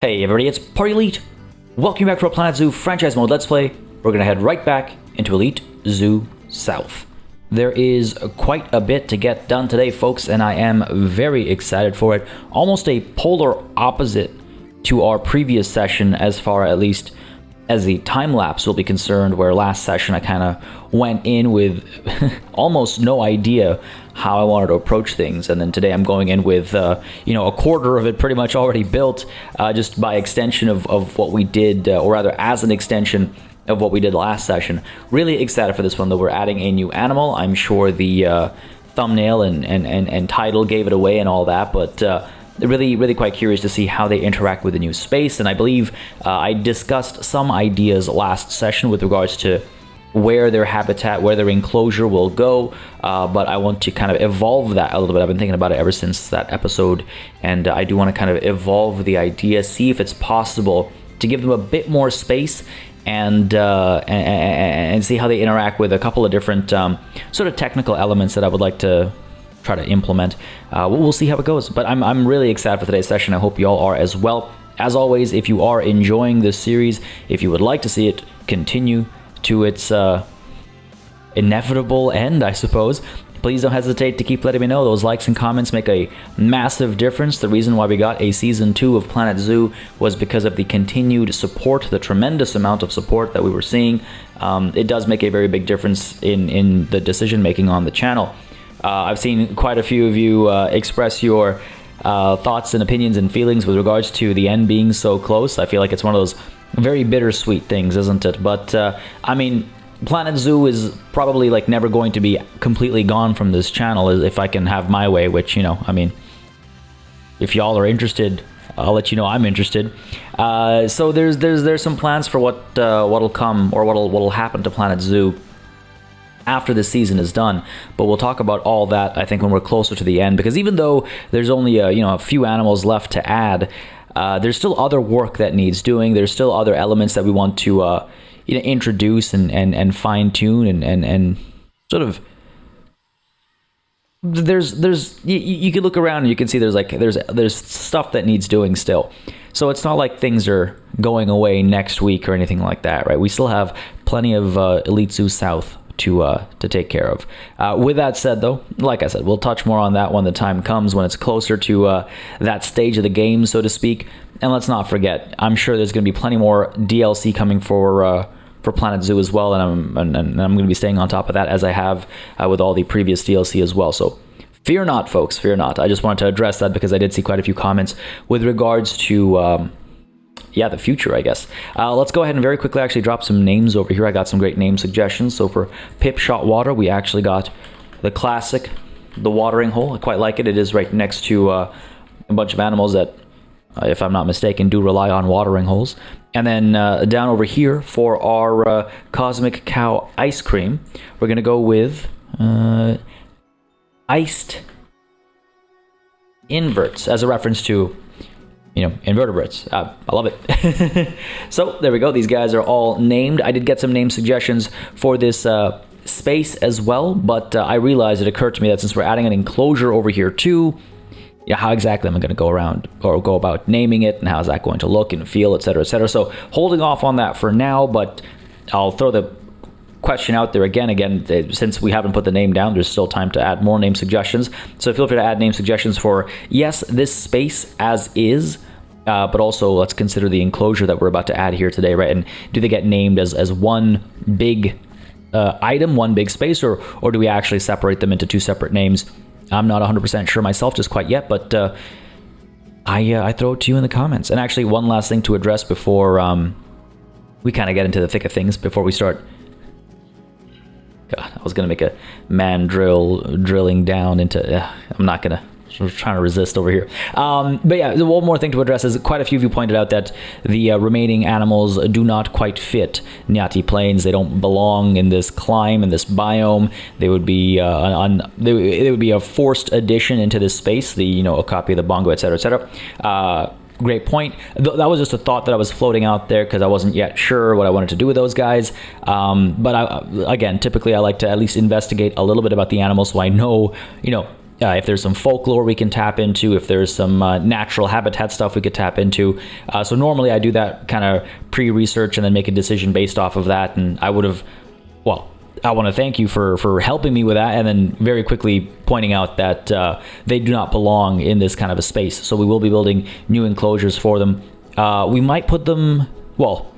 Hey everybody, it's Party Elite. Welcome back to our Planet Zoo franchise mode Let's Play. We're gonna head right back into Elite Zoo South. There is quite a bit to get done today, folks, and I am very excited for it. Almost a polar opposite to our previous session as far at least as the time lapse will be concerned, where last session I kind of went in with almost no idea how I wanted to approach things, and then today I'm going in with a quarter of it pretty much already built, just by extension of what we did, or rather as an extension of what we did last session. Really excited for this one though. We're adding a new animal. I'm sure the thumbnail and title gave it away and all that, but really quite curious to see how they interact with the new space. And I believe I discussed some ideas last session with regards to where their habitat, where their enclosure will go, but I want to kind of evolve that a little bit. I've been thinking about it ever since that episode, and I do want to kind of evolve the idea, see if it's possible to give them a bit more space and see how they interact with a couple of different sort of technical elements that I would like to try to implement. We'll see how it goes, but I'm really excited for today's session. I hope you all are as well. As always, if you are enjoying this series, if you would like to see it continue to its inevitable end, I suppose, please don't hesitate to keep letting me know. Those likes and comments make a massive difference. The reason why we got a season 2 of Planet Zoo was because of the continued support, the tremendous amount of support that we were seeing. It does make a very big difference in the decision making on the channel. I've seen quite a few of you express your thoughts and opinions and feelings with regards to the end being so close. I feel like it's one of those very bittersweet things, isn't it? But I mean, Planet Zoo is probably like never going to be completely gone from this channel if I can have my way, which, I mean, if y'all are interested, I'll let you know I'm interested. So there's some plans for what'll come, or what'll happen to Planet Zoo after this season is done, but we'll talk about all that, I think, when we're closer to the end, because even though there's only a few animals left to add, there's still other work that needs doing. There's still other elements that we want to introduce and fine-tune and sort of, you can look around and you can see there's stuff that needs doing still. So it's not like things are going away next week or anything like that, right? We still have plenty of Elite Zoo South to take care of. With that said, though, like I said, we'll touch more on that when the time comes, when it's closer to that stage of the game, so to speak. And let's not forget, I'm sure there's going to be plenty more DLC coming for Planet Zoo as well, and I'm going to be staying on top of that, as I have with all the previous DLC as well. So fear not, folks, fear not. I just wanted to address that because I did see quite a few comments with regards to the future, I guess. Let's go ahead and very quickly actually drop some names over here. I got some great name suggestions. So for Pip Shot Water, we actually got the classic, the watering hole. I quite like it. It is right next to a bunch of animals that, if I'm not mistaken, do rely on watering holes. And then down over here for our Cosmic Cow ice cream, we're going to go with iced inverts as a reference to invertebrates. I love it. So there we go. These guys are all named. I did get some name suggestions for this space as well, but I realized, it occurred to me that since we're adding an enclosure over here too, how exactly am I going to go around or go about naming it, and how is that going to look and feel, etc., etc. So holding off on that for now, but I'll throw the question out there again, since we haven't put the name down, there's still time to add more name suggestions. So feel free to add name suggestions for, yes, this space as is, but also let's consider the enclosure that we're about to add here today, right? And do they get named as one big item, one big space, or do we actually separate them into two separate names? I'm not 100% sure myself just quite yet, but I throw it to you in the comments. And actually, one last thing to address before we kind of get into the thick of things, before we start. God, I was going to make a man drilling down into... I'm not going to... I'm trying to resist over here. But yeah, one more thing to address is quite a few of you pointed out that the remaining animals do not quite fit Nyati Plains. They don't belong in this climb, in this biome. They would be they would be a forced addition into this space. The Okapi, the Bongo, etc., etc. Great point. That was just a thought that I was floating out there because I wasn't yet sure what I wanted to do with those guys. But again, typically I like to at least investigate a little bit about the animals so I know, if there's some folklore we can tap into, if there's some natural habitat stuff we could tap into. So normally I do that kind of pre-research and then make a decision based off of that. And I would have, well, I want to thank you for helping me with that, and then very quickly pointing out that they do not belong in this kind of a space. So we will be building new enclosures for them. We might put them, well,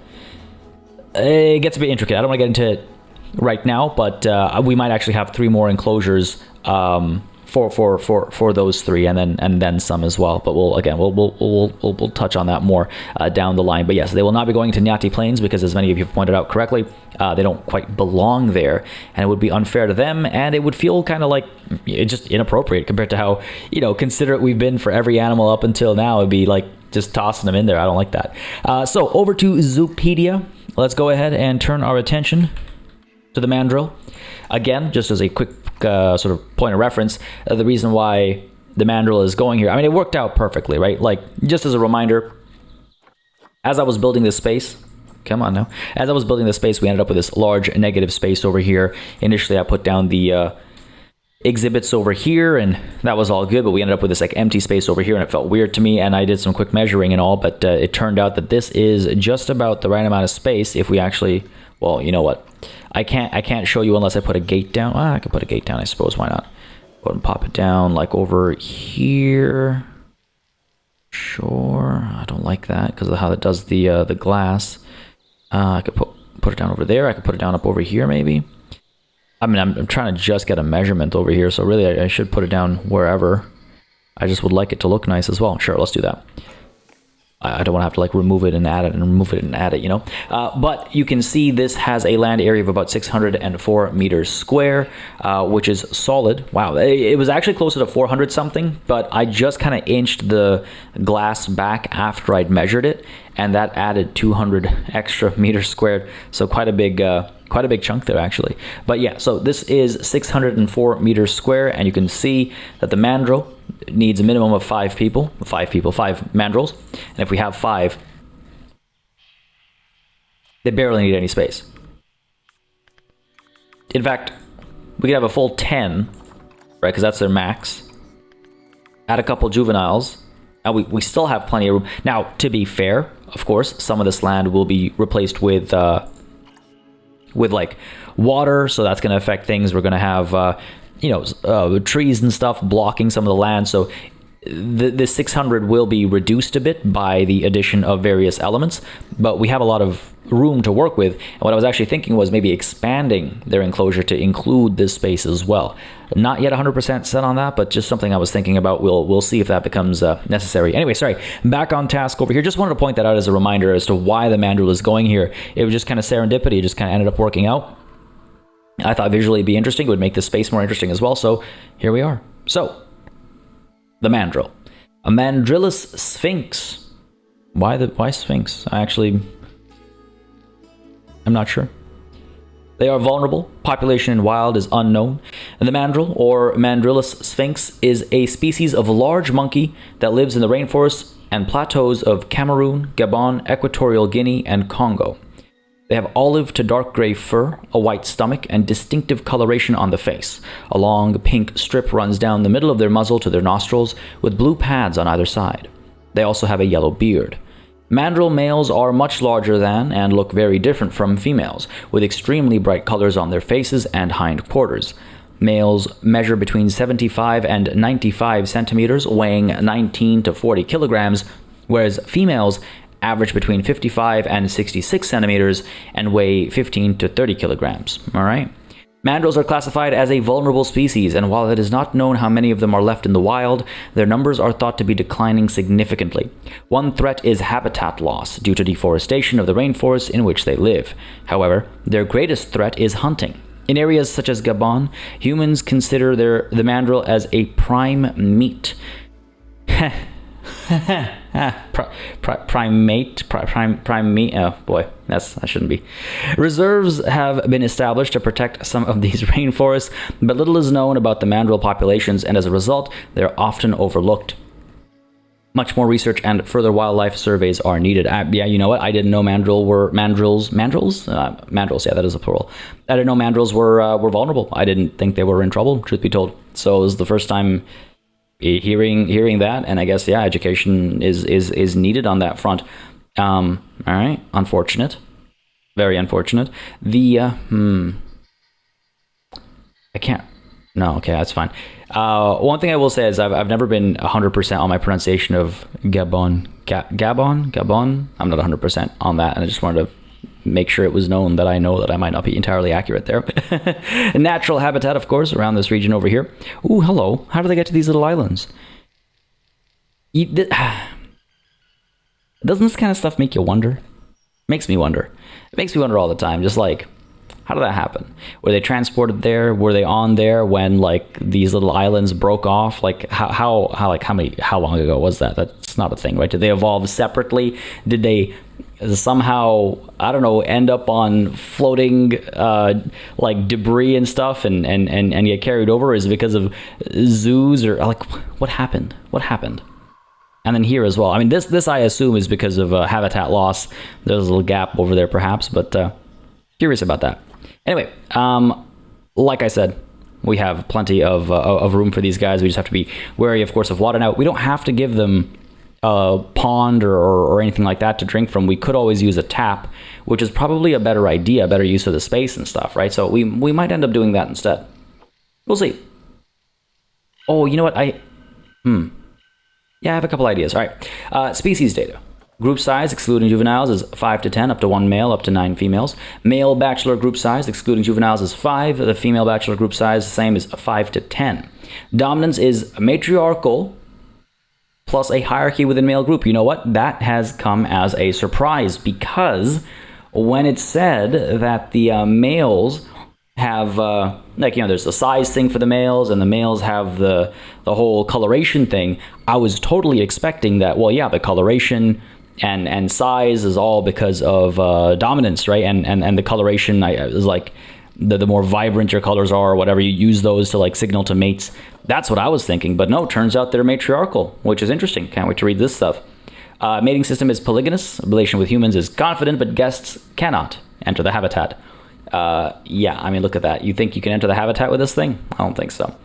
it gets a bit intricate. I don't want to get into it right now, but we might actually have 3 more enclosures for those 3, and then some as well. But we'll touch on that more down the line. But yes, they will not be going to Nyati Plains because, as many of you have pointed out correctly, they don't quite belong there, and it would be unfair to them, and it would feel kind of like just inappropriate compared to how considerate we've been for every animal up until now. It'd be like just tossing them in there. I don't like that. So over to Zoopedia. Let's go ahead and turn our attention to the mandrill. Again, just as a quick sort of point of reference, the reason why the mandrill is going here, I mean, it worked out perfectly, right? Like, just as a reminder, as I was building this space, come on now, as I was building this space, we ended up with this large negative space over here. Initially, I put down the exhibits over here, and that was all good, but we ended up with this like empty space over here, and it felt weird to me, and I did some quick measuring and all, but it turned out that this is just about the right amount of space if we actually, well, you know what, I can't show you unless I put a gate down. I could put a gate down, I suppose. Why not? Go ahead and pop it down like over here. Sure. I don't like that because of how it does the glass. I could put it down over there. I could put it down up over here maybe. I mean, I'm trying to just get a measurement over here, so really I should put it down wherever. I just would like it to look nice as well. Sure, let's do that. I don't want to have to like remove it and add it and remove it and add it, but you can see this has a land area of about 604 meters square, which is solid. Wow, it was actually closer to 400 something, but I just kind of inched the glass back after I'd measured it, and that added 200 extra meters squared. So quite a big chunk there actually. But yeah, so this is 604 meters square, and you can see that the mandrill needs a minimum of 5 mandrills. And if we have 5, they barely need any space. In fact, we could have a full 10, right? Because that's their max. Add a couple juveniles, and we still have plenty of room. Now, to be fair, of course, some of this land will be replaced with like water, so that's going to affect things. We're going to have trees and stuff blocking some of the land, so the 600 will be reduced a bit by the addition of various elements, but we have a lot of room to work with. And what I was actually thinking was maybe expanding their enclosure to include this space as well. Not yet 100% set on that, but just something I was thinking about. We'll see if that becomes necessary. Anyway, sorry, back on task over here. Just wanted to point that out as a reminder as to why the mandrill is going here. It was just kind of serendipity. It just kind of ended up working out. I thought visually it'd be interesting. It would make the space more interesting as well. So here we are. So the mandrill, a mandrillus sphinx. Why sphinx? I'm not sure. They are vulnerable. Population in wild is unknown. And the mandrill, or mandrillus sphinx, is a species of large monkey that lives in the rainforests and plateaus of Cameroon, Gabon, Equatorial Guinea, and Congo. They have olive to dark gray fur, a white stomach, and distinctive coloration on the face. A long pink strip runs down the middle of their muzzle to their nostrils, with blue pads on either side. They also have a yellow beard. Mandrill males are much larger than and look very different from females, with extremely bright colors on their faces and hind quarters. Males measure between 75 and 95 centimeters, weighing 19 to 40 kilograms, whereas females average between 55 and 66 centimeters and weigh 15 to 30 kilograms. All right. Mandrills are classified as a vulnerable species, and while it is not known how many of them are left in the wild, their numbers are thought to be declining significantly. One threat is habitat loss due to deforestation of the rainforests in which they live. However, their greatest threat is hunting. In areas such as Gabon, humans consider the mandrill as a prime meat. Prime meat. Oh boy, that shouldn't be. Reserves have been established to protect some of these rainforests, but little is known about the mandrill populations, and as a result, they're often overlooked. Much more research and further wildlife surveys are needed. Yeah, you know what? I didn't know mandrills. Mandrills. Yeah, that is a plural. I didn't know mandrills were vulnerable. I didn't think they were in trouble, truth be told. So it was the first time hearing that, and I guess education is needed on that front. All right, unfortunate, very unfortunate. I can't. No, okay, that's fine. One thing I will say is I've never been 100% on my pronunciation of Gabon. Gabon. I'm not 100% on that, and I just wanted to make sure it was known that I know that I might not be entirely accurate there. Natural habitat, of course, around this region over here. Ooh, hello. How do they get to these little islands? Doesn't this kind of stuff make you wonder? Makes me wonder. It makes me wonder all the time. Just like, how did that happen? Were they transported there? Were they on there when like these little islands broke off? Like how long ago was that? That's not a thing, right? Did they evolve separately? Did they somehow, I don't know, end up on floating like debris and stuff and get carried over? Is it because of zoos, or like what happened? And then here as well. I mean, this I assume is because of habitat loss. There's a little gap over there perhaps, but curious about that. Anyway, like I said, we have plenty of room for these guys. We just have to be wary, of course, of water. Now, we don't have to give them a pond or anything like that to drink from. We could always use a tap, which is probably a better idea, better use of the space and stuff, right? So we might end up doing that instead. We'll see. Oh, you know what? Yeah, I have a couple ideas. All right. Species data. Group size, excluding juveniles, is 5 to 10, up to 1 male, up to 9 females. Male bachelor group size, excluding juveniles, is 5. The female bachelor group size, the same, is 5 to 10. Dominance is matriarchal, plus a hierarchy within male group. You know what? That has come as a surprise, because when it said that the males have, there's the size thing for the males, and the males have the whole coloration thing, I was totally expecting that, the coloration and size is all because of dominance, right? And the coloration is like the more vibrant your colors are, or whatever, you use those to like signal to mates. That's what I was thinking, but no, turns out they're matriarchal, which is interesting. Can't wait to read this stuff. Mating system is polygynous. Relation with humans is confident, but guests cannot enter the habitat. Look at that. You think you can enter the habitat with this thing? I don't think so.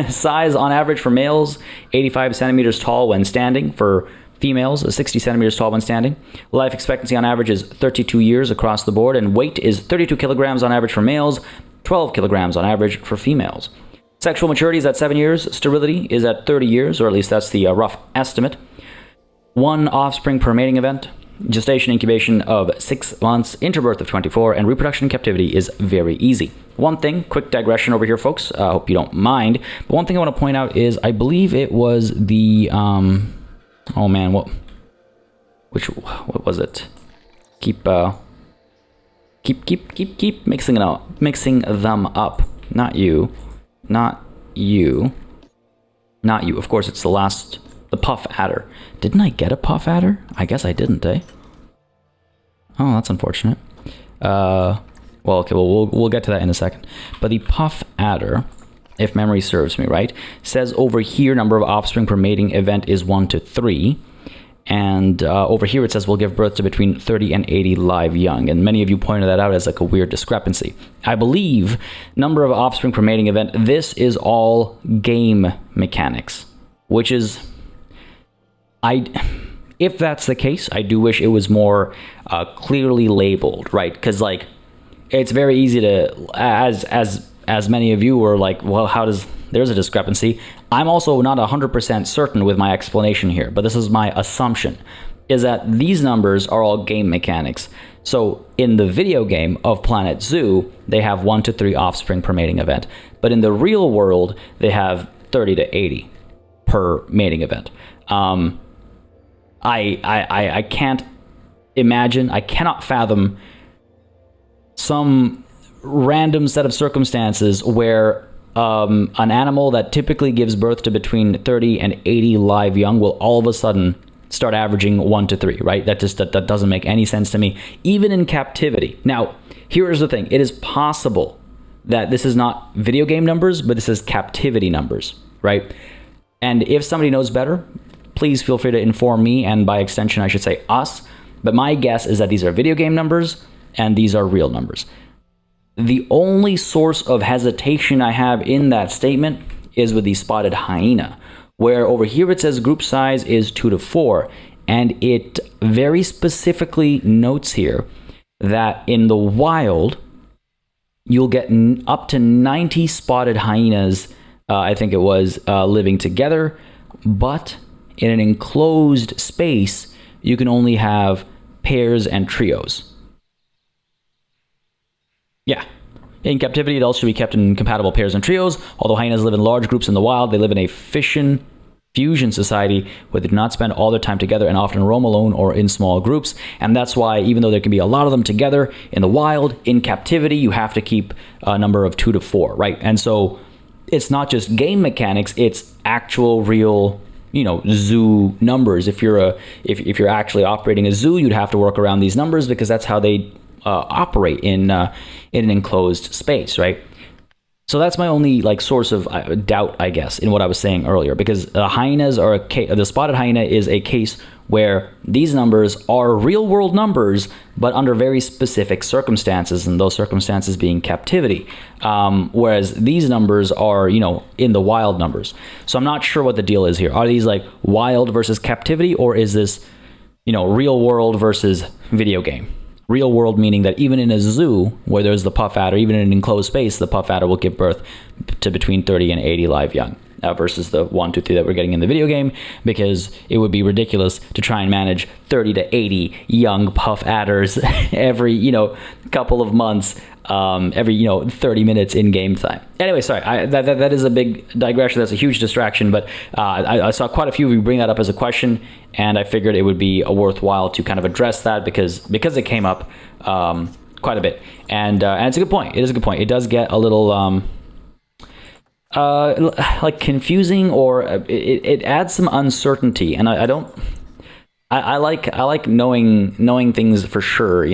Size on average for males, 85 centimeters tall when standing. For females, 60 centimeters tall when standing. Life expectancy on average is 32 years across the board, and weight is 32 kilograms on average for males, 12 kilograms on average for females. Sexual maturity is at 7 years. Sterility is at 30 years, or at least that's the rough estimate. 1 offspring per mating event. Gestation incubation of 6 months, interbirth of 24, and reproduction in captivity is very easy. One thing, quick digression over here, folks. I hope you don't mind. But one thing I want to point out is I believe it was the what was it? Keep mixing them up. Not you. Of course, it's the puff adder. Didn't I get a puff adder? I guess I didn't, eh? Oh, that's unfortunate. We'll get to that in a second. But the puff adder, if memory serves me right, says over here number of offspring per mating event is 1 to 3. And over here it says we'll give birth to between 30 and 80 live young. And many of you pointed that out as like a weird discrepancy. I believe number of offspring per mating event, this is all game mechanics, which is... if that's the case, I do wish it was more clearly labeled, right? Because like it's very easy to, as many of you were like, well, there's a discrepancy. I'm also not 100% certain with my explanation here, but this is my assumption, is that these numbers are all game mechanics. So in the video game of Planet Zoo, they have 1 to 3 offspring per mating event, but in the real world, they have 30 to 80 per mating event. I can't imagine, I cannot fathom some random set of circumstances where an animal that typically gives birth to between 30 and 80 live young will all of a sudden start averaging 1 to 3, right? That doesn't make any sense to me, even in captivity. Now, here's the thing. It is possible that this is not video game numbers, but this is captivity numbers, right? And if somebody knows better, please feel free to inform me, and by extension, I should say us. But my guess is that these are video game numbers and these are real numbers. The only source of hesitation I have in that statement is with the spotted hyena, where over here it says group size is 2 to 4, and it very specifically notes here that in the wild, you'll get up to 90 spotted hyenas, I think it was, living together, but in an enclosed space, you can only have pairs and trios. Yeah. In captivity, adults should be kept in compatible pairs and trios. Although hyenas live in large groups in the wild, they live in a fusion society where they do not spend all their time together and often roam alone or in small groups. And that's why, even though there can be a lot of them together in the wild, in captivity, you have to keep a number of 2 to 4, right? And so it's not just game mechanics, it's actual real, zoo numbers. If you're actually operating a zoo, you'd have to work around these numbers because that's how they operate in an enclosed space, right? So that's my only source of doubt, I guess, in what I was saying earlier, because hyenas are the spotted hyena is a case where these numbers are real world numbers, but under very specific circumstances, and those circumstances being captivity. Whereas these numbers are, in the wild numbers. So I'm not sure what the deal is here. Are these wild versus captivity, or is this, real world versus video game? Real world meaning that even in a zoo where there's the puff adder, even in an enclosed space, the puff adder will give birth to between 30 and 80 live young, versus the 1, 2, 3 that we're getting in the video game, because it would be ridiculous to try and manage 30 to 80 young puff adders every, couple of months, every 30 minutes in game time. Anyway, sorry, that is a big digression. That's a huge distraction, but I saw quite a few of you bring that up as a question, and I figured it would be worthwhile to kind of address that because it came up quite a bit, and it's a good point. It is a good point. It does get a little confusing, or it adds some uncertainty, and I like knowing things for sure.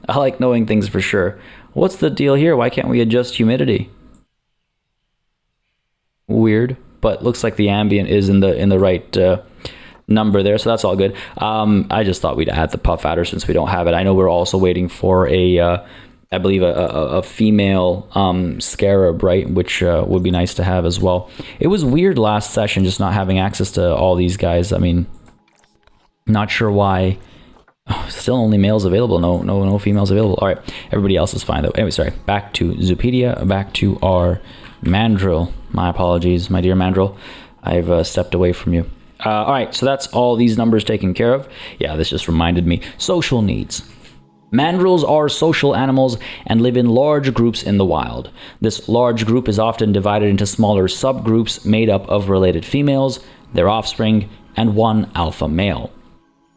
I like knowing things for sure. What's the deal here? Why can't we adjust humidity? Weird, but looks like the ambient is in the right number there, so that's all good. I just thought we'd add the puff adder since we don't have it. I know we're also waiting for I believe a female scarab, right, which would be nice to have as well. It was weird last session just not having access to all these guys. I mean, not sure why. Still only males available, no females available. All right, everybody else is fine though. Anyway, sorry, back to Zoopedia, back to our mandrill. My apologies, my dear mandrill. I've stepped away from you. All right, so that's all these numbers taken care of. Yeah, this just reminded me. Social needs. Mandrills are social animals and live in large groups in the wild. This large group is often divided into smaller subgroups made up of related females, their offspring, and one alpha male.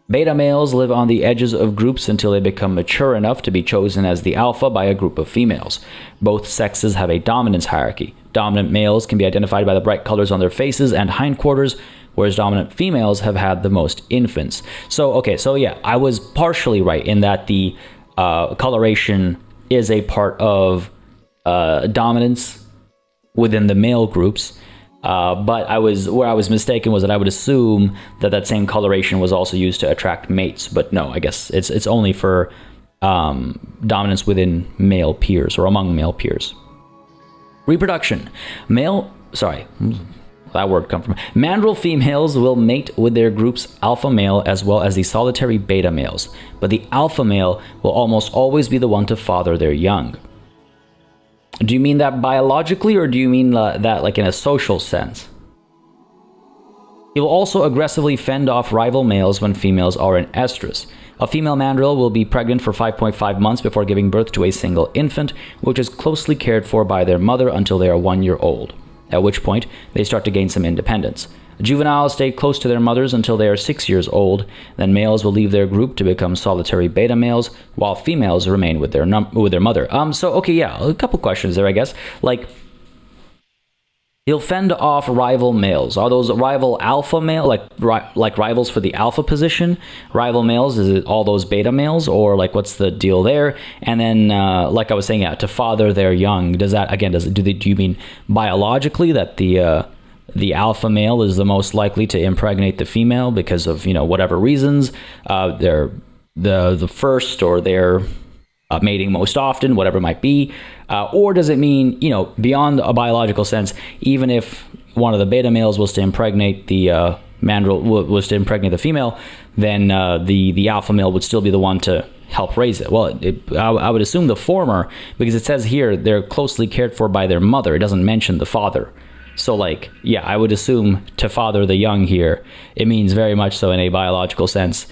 Beta males live on the edges of groups until they become mature enough to be chosen as the alpha by a group of females. Both sexes have a dominance hierarchy. Dominant males can be identified by the bright colors on their faces and hindquarters, whereas dominant females have had the most infants. So yeah, I was partially right in that the coloration is a part of dominance within the male groups. But where I was mistaken was that I would assume that same coloration was also used to attract mates. But no, I guess it's only for dominance within male peers or among male peers. Reproduction. That word come from. Mandrill females will mate with their group's alpha male as well as the solitary beta males, but the alpha male will almost always be the one to father their young. Do you mean that biologically, or do you mean that in a social sense? He will also aggressively fend off rival males when females are in estrus. A female mandrill will be pregnant for 5.5 months before giving birth to a single infant, which is closely cared for by their mother until they are 1 year old, at which point they start to gain some independence. Juveniles stay close to their mothers until they are 6 years old. Then males will leave their group to become solitary beta males, while females remain with their mother. A couple questions there, I guess. He'll fend off rival males. Are those rival alpha male, like rivals for the alpha position? Rival males, is it all those beta males, or what's the deal there? And then, like I was saying, to father their young. Does that do you mean biologically that the the alpha male is the most likely to impregnate the female because of, whatever reasons. They're the first, or they're mating most often, whatever it might be. Or does it mean, beyond a biological sense, even if one of the beta males was to impregnate the was to impregnate the female, then the alpha male would still be the one to help raise it? Well, I would assume the former, because it says here they're closely cared for by their mother. It doesn't mention the father. So, I would assume to father the young here, it means very much so in a biological sense,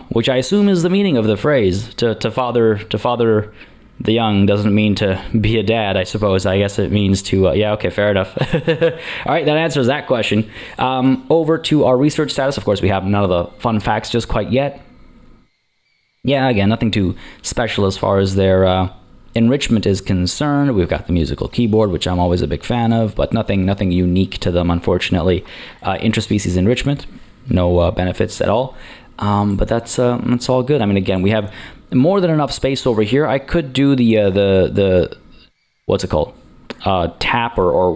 which I assume is the meaning of the phrase. To father the young doesn't mean to be a dad, I suppose. I guess it means to, okay, fair enough. All right, that answers that question. Over to our research status. Of course, we have none of the fun facts just quite yet. Yeah, again, nothing too special as far as their enrichment is concerned. We've got the musical keyboard, which I'm always a big fan of, but nothing unique to them, unfortunately. Interspecies enrichment, no benefits at all. But that's all good. I mean, again, we have more than enough space over here. I could do the what's it called? Tap or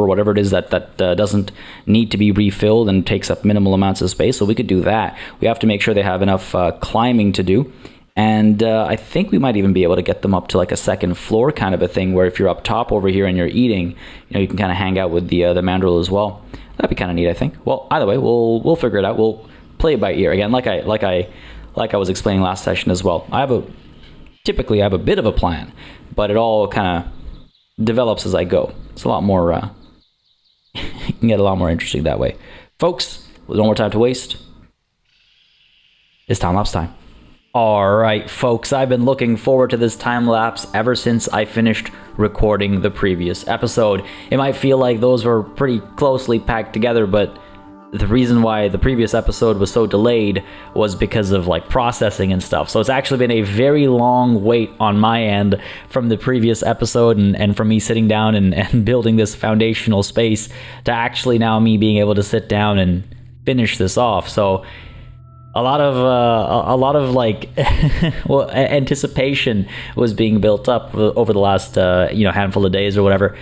whatever it is that doesn't need to be refilled and takes up minimal amounts of space. So we could do that. We have to make sure they have enough climbing to do. And I think we might even be able to get them up to like a second floor kind of a thing, where if you're up top over here and you're eating, you can kind of hang out with the mandrill as well. That'd be kind of neat, I think. Well, either way, we'll figure it out. We'll play it by ear again, like I was explaining last session as well. Typically I have a bit of a plan, but it all kind of develops as I go. It's a lot more, you can get a lot more interesting that way. Folks, with no more time to waste, it's time-lapse time. All right, folks, I've been looking forward to this time-lapse ever since I finished recording the previous episode. It might feel like those were pretty closely packed together, but the reason why the previous episode was so delayed was because of processing and stuff. So it's actually been a very long wait on my end from the previous episode and from me sitting down and building this foundational space to actually now me being able to sit down and finish this off. So a lot of anticipation was being built up over the last handful of days or whatever,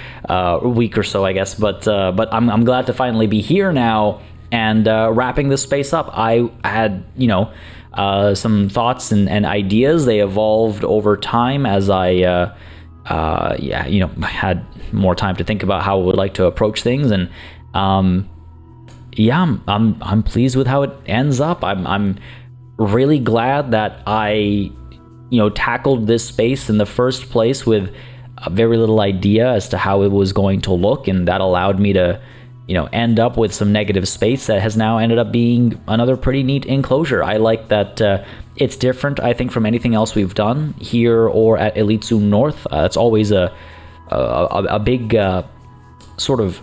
week or so, I guess. But I'm glad to finally be here now and wrapping this space up. I had some thoughts and ideas. They evolved over time as I had more time to think about how I would like to approach things, and I'm pleased with how it ends up. I'm really glad that I tackled this space in the first place with a very little idea as to how it was going to look, and that allowed me to end up with some negative space that has now ended up being another pretty neat enclosure. I like that it's different, I think, from anything else we've done here or at Elite Zoo North. It's always a big sort of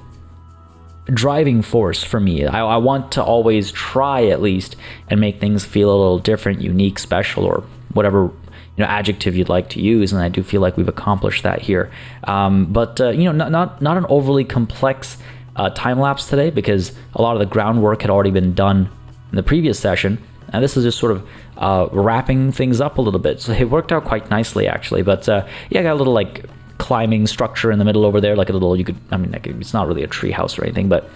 driving force for me. I want to always try, at least, and make things feel a little different, unique, special, or whatever adjective you'd like to use, and I do feel like we've accomplished that here. But not an overly complex time lapse today, because a lot of the groundwork had already been done in the previous session, and this is just sort of wrapping things up a little bit. So it worked out quite nicely, actually. But I got a little climbing structure in the middle over there, like a little, it's not really a tree house or anything, but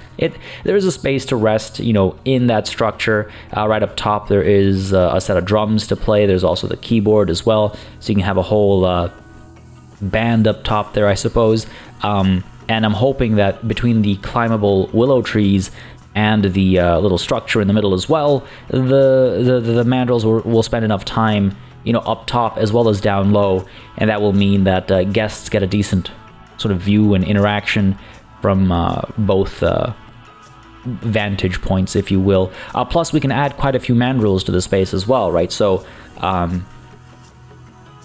there's a space to rest in that structure. Right up top there is a set of drums to play. There's also the keyboard as well, so you can have a whole band up top there, I suppose. And I'm hoping that between the climbable willow trees and the little structure in the middle as well, the mandrills will spend enough time up top as well as down low, and that will mean that guests get a decent sort of view and interaction from both vantage points, if you will. Plus, we can add quite a few mandrills to the space as well, right? So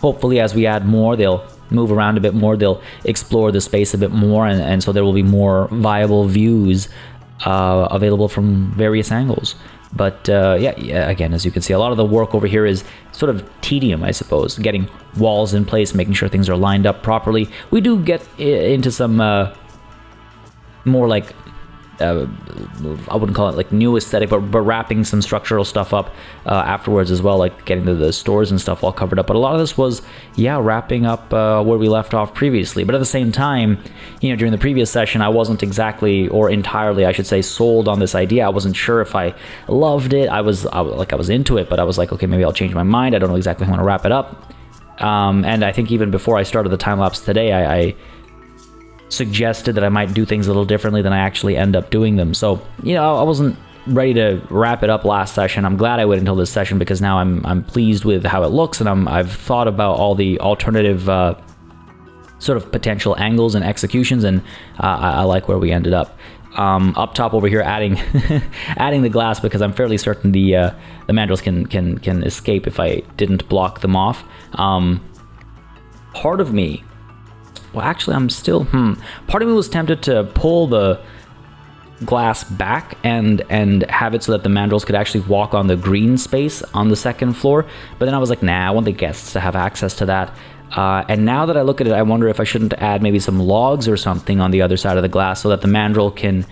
hopefully as we add more, they'll move around a bit more, they'll explore the space a bit more, and so there will be more viable views available from various angles. But again, as you can see, a lot of the work over here is sort of tedium, I suppose, getting walls in place, making sure things are lined up properly. We do get into some more I wouldn't call it like new aesthetic, but wrapping some structural stuff up afterwards as well, like getting the stores and stuff all covered up. But a lot of this was, yeah, wrapping up where we left off previously. But at the same time, you know, during the previous session, I wasn't exactly, or entirely, I should say, sold on this idea. I wasn't sure if I loved it. I was into it, but I was like, okay, maybe I'll change my mind. I don't know exactly how I want to wrap it up. And I think even before I started the time lapse today, I suggested that I might do things a little differently than I actually end up doing them. So, you know, I wasn't ready to wrap it up last session. I'm glad I waited until this session because now I'm pleased with how it looks, and I've thought about all the alternative sort of potential angles and executions, and I like where we ended up. Up top over here, adding adding the glass because I'm fairly certain the mandrels can escape if I didn't block them off. Part of me, well, actually, I'm still, part of me was tempted to pull the glass back and have it so that the mandrels could actually walk on the green space on the second floor. But then I was like, nah, I want the guests to have access to that. And now that I look at it, I wonder if I shouldn't add maybe some logs or something on the other side of the glass so that the mandrel can,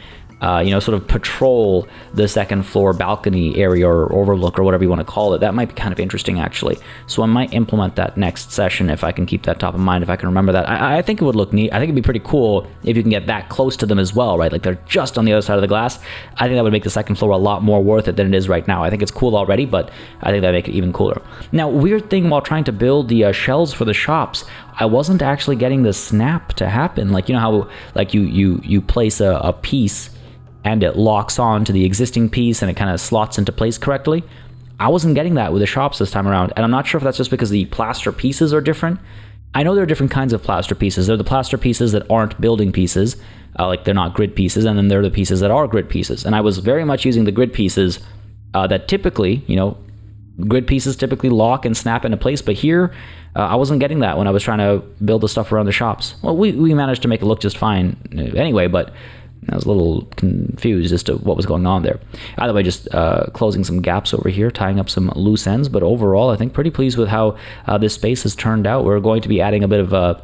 sort of patrol the second floor balcony area or overlook or whatever you want to call it. That might be kind of interesting, actually. So I might implement that next session if I can keep that top of mind, if I can remember that. I think it would look neat. I think it'd be pretty cool if you can get that close to them as well, right? Like they're just on the other side of the glass. I think that would make the second floor a lot more worth it than it is right now. I think it's cool already, but I think that'd make it even cooler. Now, weird thing while trying to build the shells for the shops, I wasn't actually getting the snap to happen. Like, you know how like you place a piece and it locks on to the existing piece and it kind of slots into place correctly. I wasn't getting that with the shops this time around, and I'm not sure if that's just because the plaster pieces are different. I know there are different kinds of plaster pieces. There are the plaster pieces that aren't building pieces, like they're not grid pieces, and then there are the pieces that are grid pieces. And I was very much using the grid pieces that typically, you know, grid pieces typically lock and snap into place, but here I wasn't getting that when I was trying to build the stuff around the shops. Well, we managed to make it look just fine anyway, but I was a little confused as to what was going on there. Either way, just closing some gaps over here, tying up some loose ends, but overall, I think pretty pleased with how this space has turned out. We're going to be adding a bit of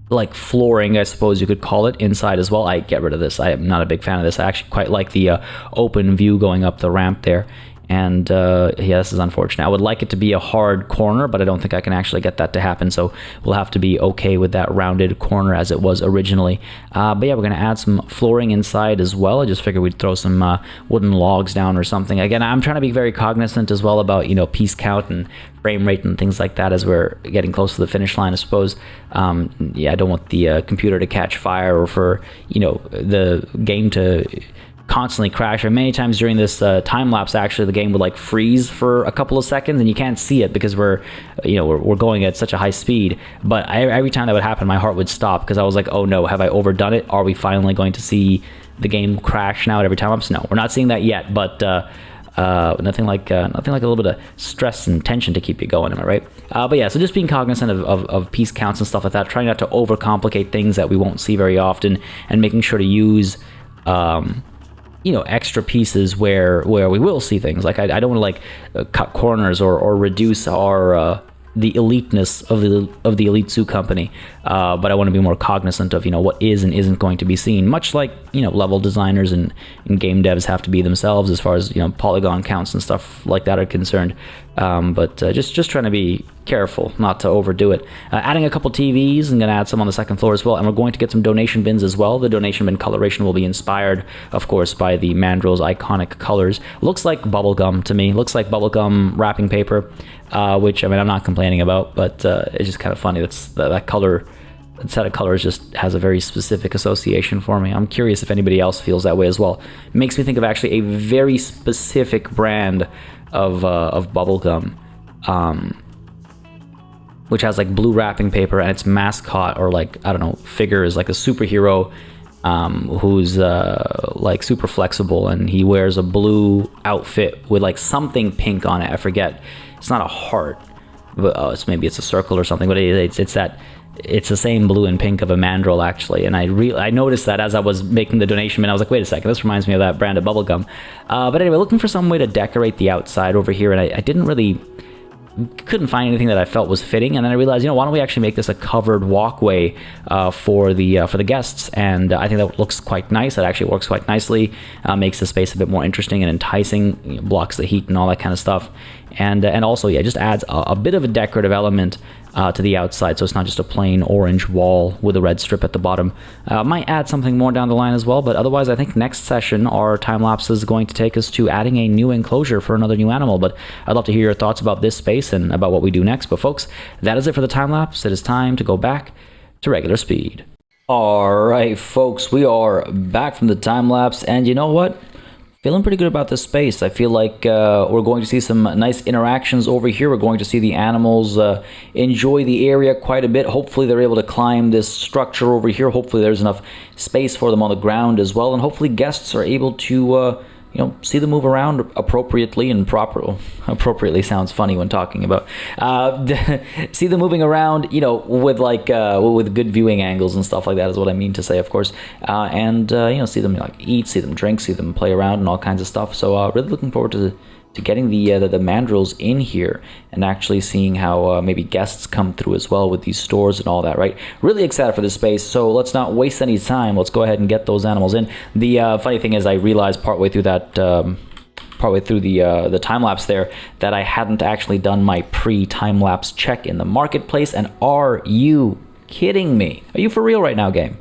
like flooring, I suppose you could call it, inside as well. I get rid of this. I am not a big fan of this. I actually quite like the open view going up the ramp there. And yeah, this is unfortunate. I would like it to be a hard corner, but I don't think I can actually get that to happen. So we'll have to be okay with that rounded corner as it was originally. But yeah, we're going to add some flooring inside as well. I just figured we'd throw some wooden logs down or something. Again, I'm trying to be very cognizant as well about, you know, piece count and frame rate and things like that as we're getting close to the finish line, I suppose. Yeah, I don't want the computer to catch fire or for, you know, the game to constantly crash. And many times during this time lapse, actually the game would like freeze for a couple of seconds and you can't see it because we're going at such a high speed. But every time that would happen, my heart would stop because I was like, oh no, have I overdone it? Are we finally going to see the game crash now at every time lapse? No, we're not seeing that yet, but nothing like a little bit of stress and tension to keep you going, am I right? But yeah, so just being cognizant of piece counts and stuff like that, trying not to overcomplicate things that we won't see very often, and making sure to use extra pieces where we will see things. Like I don't want to cut corners or reduce our the eliteness of the Elite Zoo Company, but I want to be more cognizant of what is and isn't going to be seen, much like level designers and game devs have to be themselves as far as polygon counts and stuff like that are concerned. But just trying to be careful not to overdo it. Adding a couple TVs, I'm going to add some on the second floor as well, and we're going to get some donation bins as well. The donation bin coloration will be inspired, of course, by the mandrel's iconic colors. Looks like bubblegum to me. Looks like bubblegum wrapping paper, which, I mean, I'm not complaining about, but it's just kind of funny. That color, that set of colors just has a very specific association for me. I'm curious if anybody else feels that way as well. It makes me think of actually a very specific brand of bubblegum, which has like blue wrapping paper, and its mascot, or figure, is like a superhero who's like super flexible, and he wears a blue outfit with like something pink on it. I forget. It's not a heart, but maybe it's a circle or something. But it's the same blue and pink of a mandrel, actually. And I noticed that as I was making the donation, and I was like, wait a second, this reminds me of that brand of bubblegum. But anyway, looking for some way to decorate the outside over here, and I didn't really couldn't find anything that I felt was fitting, and then I realized, why don't we actually make this a covered walkway for the guests? And I think that looks quite nice. That actually works quite nicely, makes the space a bit more interesting and enticing, blocks the heat and all that kind of stuff, and also, yeah, just adds a bit of a decorative element to the outside, so it's not just a plain orange wall with a red strip at the bottom. Might add something more down the line as well, but otherwise I think next session our time lapse is going to take us to adding a new enclosure for another new animal. But I'd love to hear your thoughts about this space and about what we do next. But folks, that is it for the time lapse. It is time to go back to regular speed. Alright folks, we are back from the time lapse, and you know what? Feeling pretty good about this space. I feel like we're going to see some nice interactions over here. We're going to see the animals enjoy the area quite a bit. Hopefully they're able to climb this structure over here. Hopefully there's enough space for them on the ground as well. And hopefully guests are able to see them move around appropriately and proper. Appropriately sounds funny when talking about. See them moving around, with with good viewing angles and stuff like that is what I mean to say, of course. And see them eat, see them drink, see them play around and all kinds of stuff. So really looking forward to getting the mandrills in here and actually seeing how maybe guests come through as well with these stores and all that, right? Really excited for this space, so let's not waste any time. Let's go ahead and get those animals in. The funny thing is I realized partway through the time lapse there that I hadn't actually done my pre-time lapse check in the marketplace, and are you kidding me? Are you for real right now, game?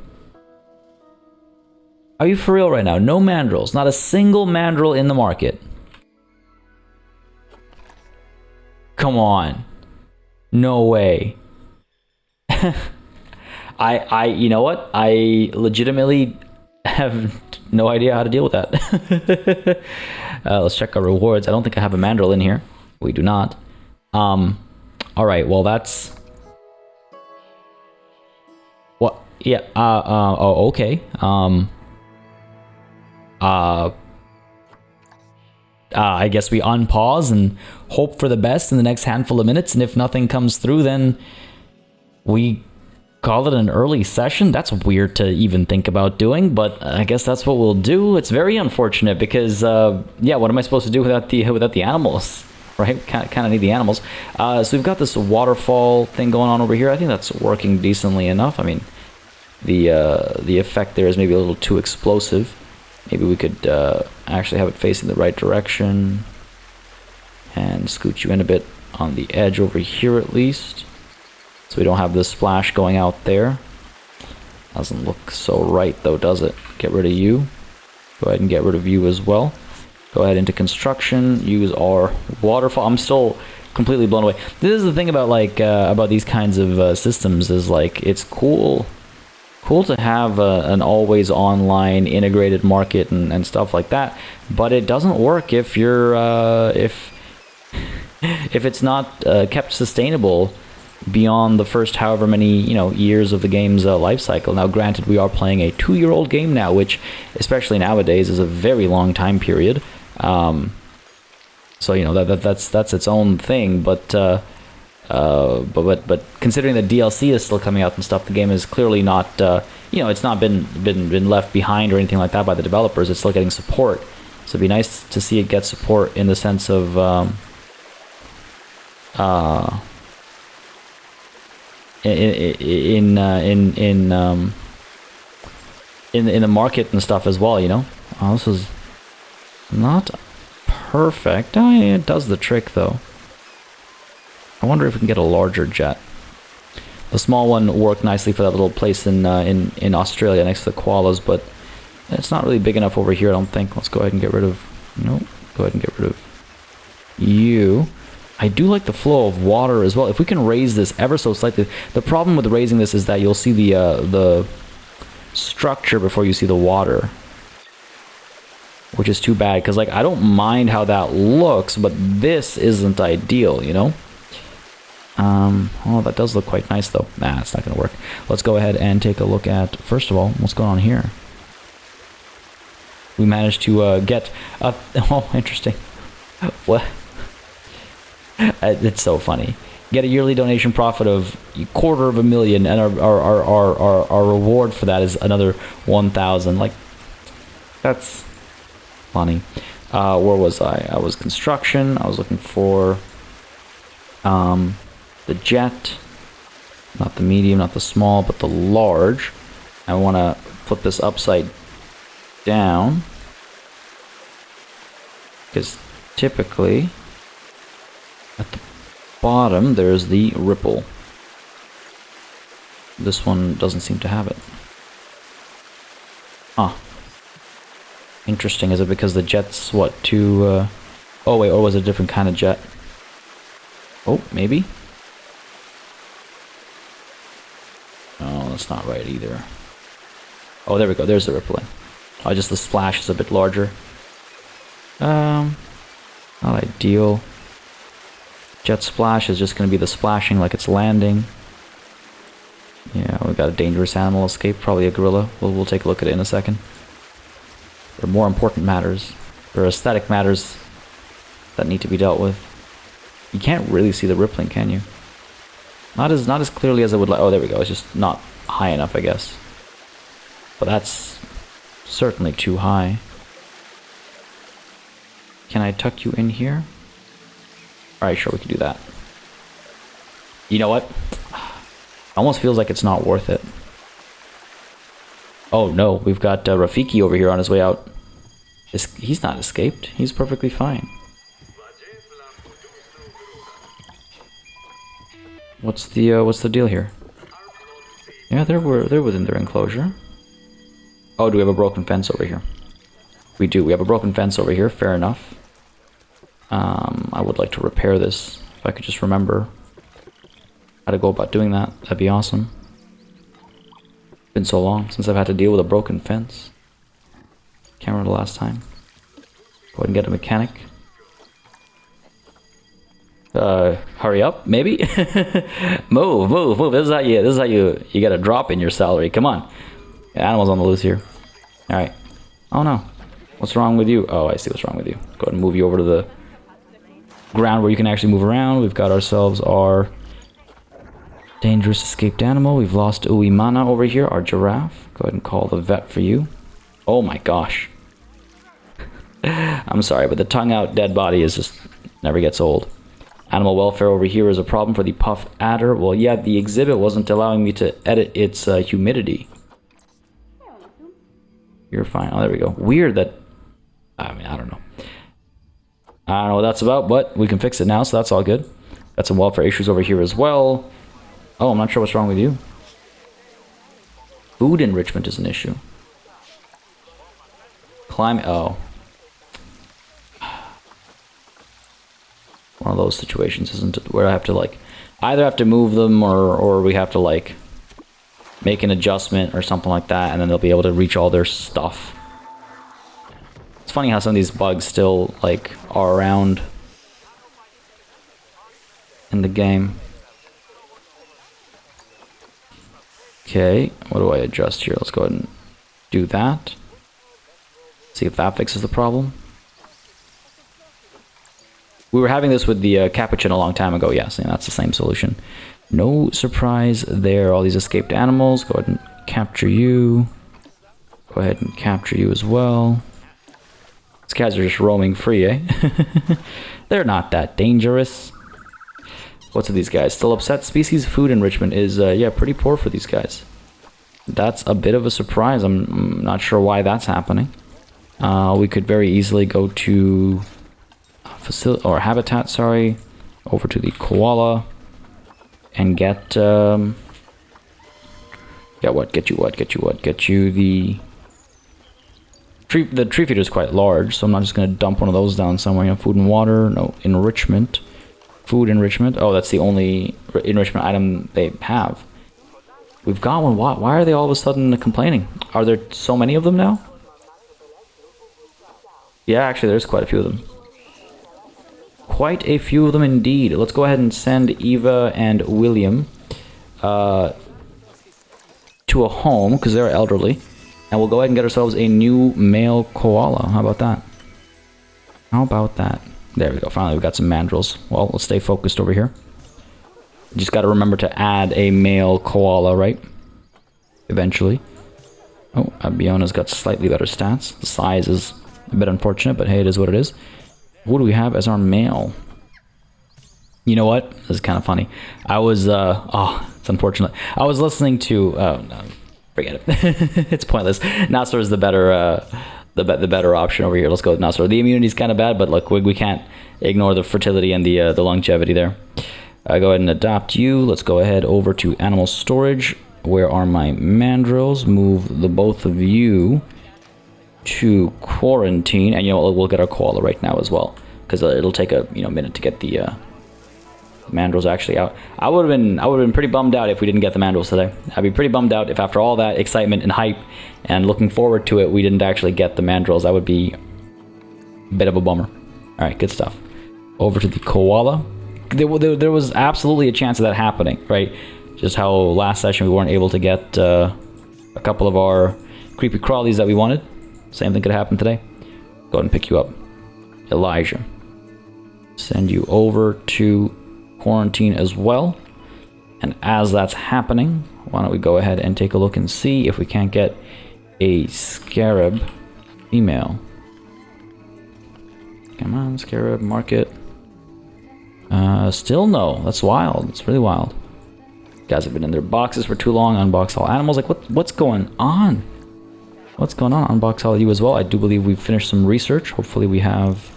Are you for real right now? No mandrills, not a single mandrill in the market. Come on. No way. You know what? I legitimately have no idea how to deal with that. Let's check our rewards. I don't think I have a mandrill in here. We do not. All right. Well, that's what. Yeah. Oh, okay. I guess we unpause and hope for the best in the next handful of minutes, and if nothing comes through, then we call it an early session. That's weird to even think about doing, but I guess that's what we'll do. It's very unfortunate because, yeah, what am I supposed to do without the animals, right? Kind of need the animals. So we've got this waterfall thing going on over here. I think that's working decently enough. I mean, the effect there is maybe a little too explosive. Maybe we could actually have it facing the right direction and scoot you in a bit on the edge over here at least, so we don't have this splash going out there. Doesn't look so right though, does it? Get rid of you. Go ahead and get rid of you as well. Go ahead into construction. Use our waterfall. I'm still completely blown away. This is the thing about about these kinds of systems is it's cool to have an always online integrated market and stuff like that, but it doesn't work if you're if it's not kept sustainable beyond the first however many years of the game's life cycle. Now granted, we are playing a 2-year-old game now, which especially nowadays is a very long time period, so that's its own thing, but considering the DLC is still coming out and stuff, the game is clearly not, it's not been left behind or anything like that by the developers. It's still getting support, so it'd be nice to see it get support in the sense of, in the market and stuff as well. Oh, this is not perfect. Oh, yeah, it does the trick though. I wonder if we can get a larger jet. The small one worked nicely for that little place in Australia next to the koalas, but it's not really big enough over here, I don't think. Let's go ahead and get rid of... Nope. Go ahead and get rid of you. I do like the flow of water as well. If we can raise this ever so slightly... The problem with raising this is that you'll see the structure before you see the water, which is too bad, because I don't mind how that looks, but this isn't ideal, Oh, that does look quite nice though. Nah, it's not gonna work. Let's go ahead and take a look at, first of all, what's going on here. We managed to get a... Oh, interesting. What? It's so funny. Get a yearly donation profit of $250,000, and our reward for that is another 1,000. That's funny. Where was I? I was construction. I was looking for The jet, not the medium, not the small, but the large. I want to flip this upside down, because typically at the bottom there's the ripple. This one doesn't seem to have it. Huh. Interesting. Is it because the jet's what, too oh wait, or was it a different kind of jet? Oh, maybe? Oh, that's not right either. Oh, there we go. There's the rippling. Oh, just the splash is a bit larger. Not ideal. Jet splash is just going to be the splashing like it's landing. Yeah, we got a dangerous animal escape. Probably a gorilla. We'll take a look at it in a second. There are more important matters. There are aesthetic matters that need to be dealt with. You can't really see the rippling, can you? Not as clearly as I would like. Oh, there we go. It's just not high enough, I guess. But that's certainly too high. Can I tuck you in here? Alright, sure, we can do that. You know what? Almost feels like it's not worth it. Oh no, we've got Rafiki over here on his way out. He's not escaped. He's perfectly fine. What's the deal here? Yeah, they're within their enclosure. Oh, do we have a broken fence over here? We do. We have a broken fence over here. Fair enough. I would like to repair this. If I could just remember how to go about doing that, that'd be awesome. Been so long since I've had to deal with a broken fence. Can't remember the last time. Go ahead and get a mechanic. Hurry up, maybe? move. This is how you get a drop in your salary. Come on. Animals on the loose here. Alright. Oh no. What's wrong with you? Oh, I see what's wrong with you. Go ahead and move you over to the ground where you can actually move around. We've got ourselves our dangerous escaped animal. We've lost Uimana over here, our giraffe. Go ahead and call the vet for you. Oh my gosh. I'm sorry, but the tongue out dead body is just never gets old. Animal welfare over here is a problem for the puff adder. Well, yeah, the exhibit wasn't allowing me to edit its humidity. You're fine. Oh, there we go. Weird that... I mean, I don't know. I don't know what that's about, but we can fix it now, so that's all good. Got some welfare issues over here as well. Oh, I'm not sure what's wrong with you. Food enrichment is an issue. Climate... Oh. One of those situations, isn't it? Where I have to, like... Either have to move them, or we have to, like... make an adjustment or something like that, and then they'll be able to reach all their stuff. It's funny how some of these bugs still, like, are around in the game. Okay, what do I adjust here? Let's go ahead and do that. See if that fixes the problem. We were having this with the capuchin a long time ago, yes, and that's the same solution. No surprise there. All these escaped animals. Go ahead and capture you. Go ahead and capture you as well. These guys are just roaming free, eh? They're not that dangerous. What's with these guys? Still upset? Species food enrichment is, yeah, pretty poor for these guys. That's a bit of a surprise. I'm not sure why that's happening. We could very easily go to habitat, sorry, over to the koala. And get you the tree feeder is quite large, so I'm not just gonna dump one of those down somewhere. You know, food and water, no enrichment, food enrichment. Oh, that's the only enrichment item they have. We've got one. Why are they all of a sudden complaining? Are there so many of them now? Yeah, actually, there's quite a few of them. Quite a few of them indeed. Let's go ahead and send Eva and William to a home, because they're elderly. And we'll go ahead and get ourselves a new male koala. How about that? How about that? There we go. Finally, we've got some mandrills. Well, let's stay focused over here. Just got to remember to add a male koala, right? Eventually. Oh, Biona's got slightly better stats. The size is a bit unfortunate, but hey, it is what it is. Who do we have as our male? You know what? This is kind of funny. I was, it's unfortunate. I was listening to, no, forget it. It's pointless. Nasser is the better, the better option over here. Let's go with Nasser. The immunity's kind of bad, but look, we can't ignore the fertility and the longevity there. Go ahead and adopt you. Let's go ahead over to animal storage. Where are my mandrills? Move the both of you to quarantine, and you know what, we'll get our koala right now as well, because it'll take a minute to get the mandrills actually out. I would have been pretty bummed out if we didn't get the mandrills today. I'd be pretty bummed out if after all that excitement and hype and looking forward to it, we didn't actually get the mandrills. That would be a bit of a bummer. All right, good stuff. Over to the koala. There was absolutely a chance of that happening, right? Just how last session we weren't able to get a couple of our creepy crawlies that we wanted. Same thing could happen today. Go ahead and pick you up. Elijah. Send you over to quarantine as well. And as that's happening, why don't we go ahead and take a look and see if we can't get a scarab female. Come on, scarab, market. Still no. That's wild. It's really wild. Guys have been in their boxes for too long. Unbox all animals. Like, what's going on? What's going on? Unbox all of you as well. I do believe we've finished some research. Hopefully we have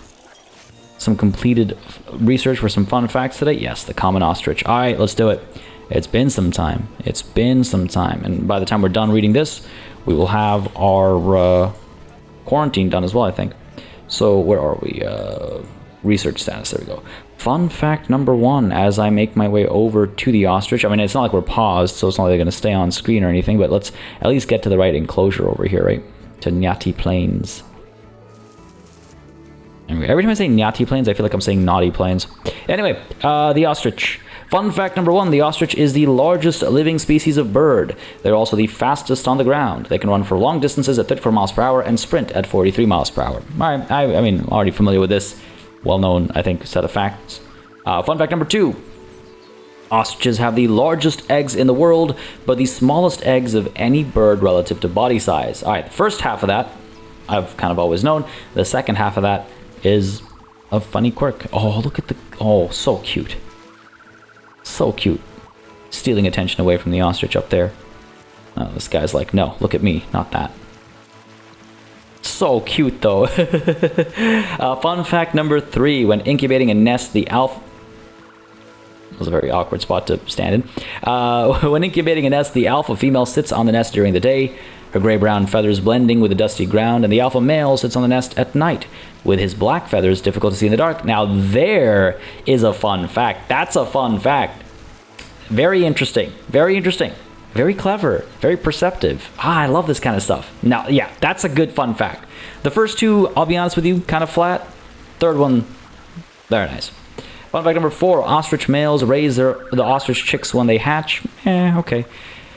some completed research for some fun facts today. Yes, the common ostrich. All right, let's do it. It's been some time. It's been some time. And by the time we're done reading this, we will have our quarantine done as well, I think. So where are we? Research status. There we go. Fun fact number 1, as I make my way over to the ostrich. I mean, it's not like we're paused, so it's not like they're going to stay on screen or anything, but let's at least get to the right enclosure over here, right? To Nyati Plains. Anyway, every time I say Nyati Plains, I feel like I'm saying naughty plains. Anyway, the ostrich. Fun fact number 1, the ostrich is the largest living species of bird. They're also the fastest on the ground. They can run for long distances at 34 miles per hour and sprint at 43 miles per hour. All right, I mean, already familiar with this well-known, I think, set of facts. Fun fact number 2. Ostriches have the largest eggs in the world, but the smallest eggs of any bird relative to body size. All right, the first half of that, I've kind of always known. The second half of that is a funny quirk. Oh, look at the... Oh, so cute. So cute. Stealing attention away from the ostrich up there. This guy's like, no, look at me, not that. So cute though. Fun fact number 3, when incubating a nest, the alpha... That was a very awkward spot to stand in. When incubating a nest, the alpha female sits on the nest during the day, her gray-brown feathers blending with the dusty ground, and the alpha male sits on the nest at night, with his black feathers difficult to see in the dark. Now there is a fun fact. That's a fun fact. Very interesting. Very interesting. Very clever, very perceptive. I love this kind of stuff. Now, yeah, that's a good fun fact. The first 2, I'll be honest with you, kind of flat. Third one, very nice. Fun fact number 4, ostrich males raise the ostrich chicks when they hatch. Okay.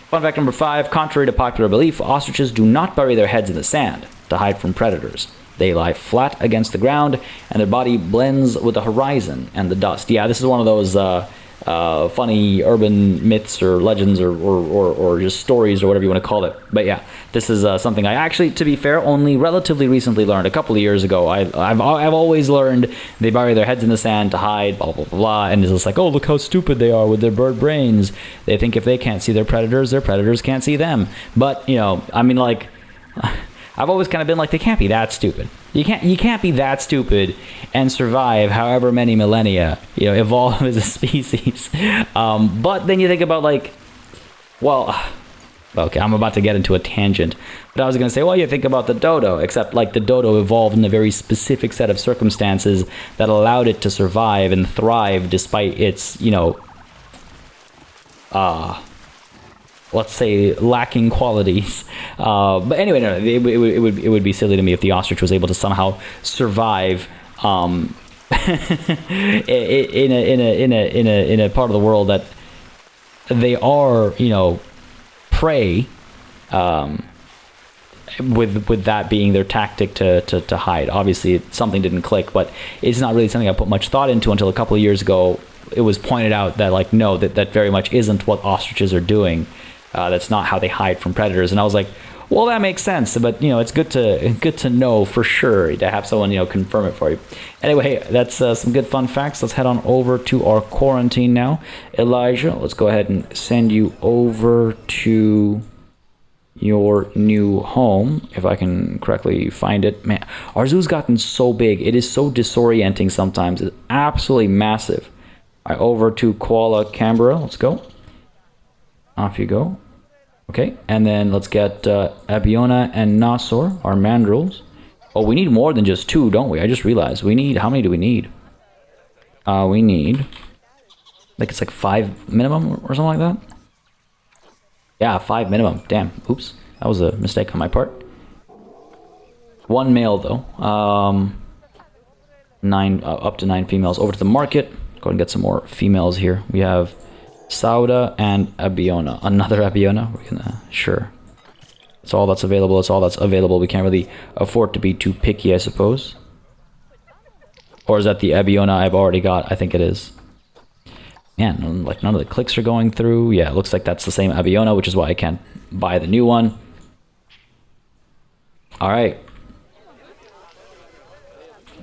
Fun fact number 5, contrary to popular belief, ostriches do not bury their heads in the sand to hide from predators. They lie flat against the ground, and their body blends with the horizon and the dust. Yeah, this is one of those... funny urban myths or legends or just stories or whatever you want to call it. But yeah, this is something I actually, to be fair, only relatively recently learned. A couple of years ago, I've always learned they bury their heads in the sand to hide, blah, blah, blah, blah. And it's just like, oh, look how stupid they are with their bird brains. They think if they can't see their predators can't see them. But, you know, I mean, like... I've always kind of been like, they can't be that stupid. You can't be that stupid and survive however many millennia, you know, evolve as a species. But then you think about like, well, okay, I'm about to get into a tangent, but I was going to say, well, you think about the dodo, except like the dodo evolved in a very specific set of circumstances that allowed it to survive and thrive despite its, you know, let's say lacking qualities. But anyway, no, it would be silly to me if the ostrich was able to somehow survive in a part of the world that they are, you know, prey. With that being their tactic to hide. Obviously, something didn't click, but it's not really something I put much thought into until a couple of years ago. It was pointed out that like, no, that very much isn't what ostriches are doing. That's not how they hide from predators. And I was like, Well, that makes sense, but you know, it's good to know for sure to have someone confirm it for you. Anyway, that's some good fun facts. Let's head on over to our quarantine now. Elijah, let's go ahead and send you over to your new home, if I can correctly find it. Man, our zoo's gotten so big. It is so disorienting sometimes. It's absolutely massive. All right, over to Kuala Canberra. Let's go. Off you go. Okay, and then let's get Abiona and Nasor, our mandrills. Oh, we need more than just 2, don't we? I just realized. We need... How many do we need? We need... Like, it's like 5 minimum or something like that? Yeah, 5 minimum. Damn. Oops. That was a mistake on my part. 1 male, though. 9, up to 9 females. Over to the market. Go ahead and get some more females here. We have... Sauda and Abiona. Another Abiona? We're gonna... Sure. That's all that's available. That's all that's available. We can't really afford to be too picky, I suppose. Or is that the Abiona I've already got? I think it is. Man, like none of the clicks are going through. Yeah, it looks like that's the same Abiona, which is why I can't buy the new one. Alright.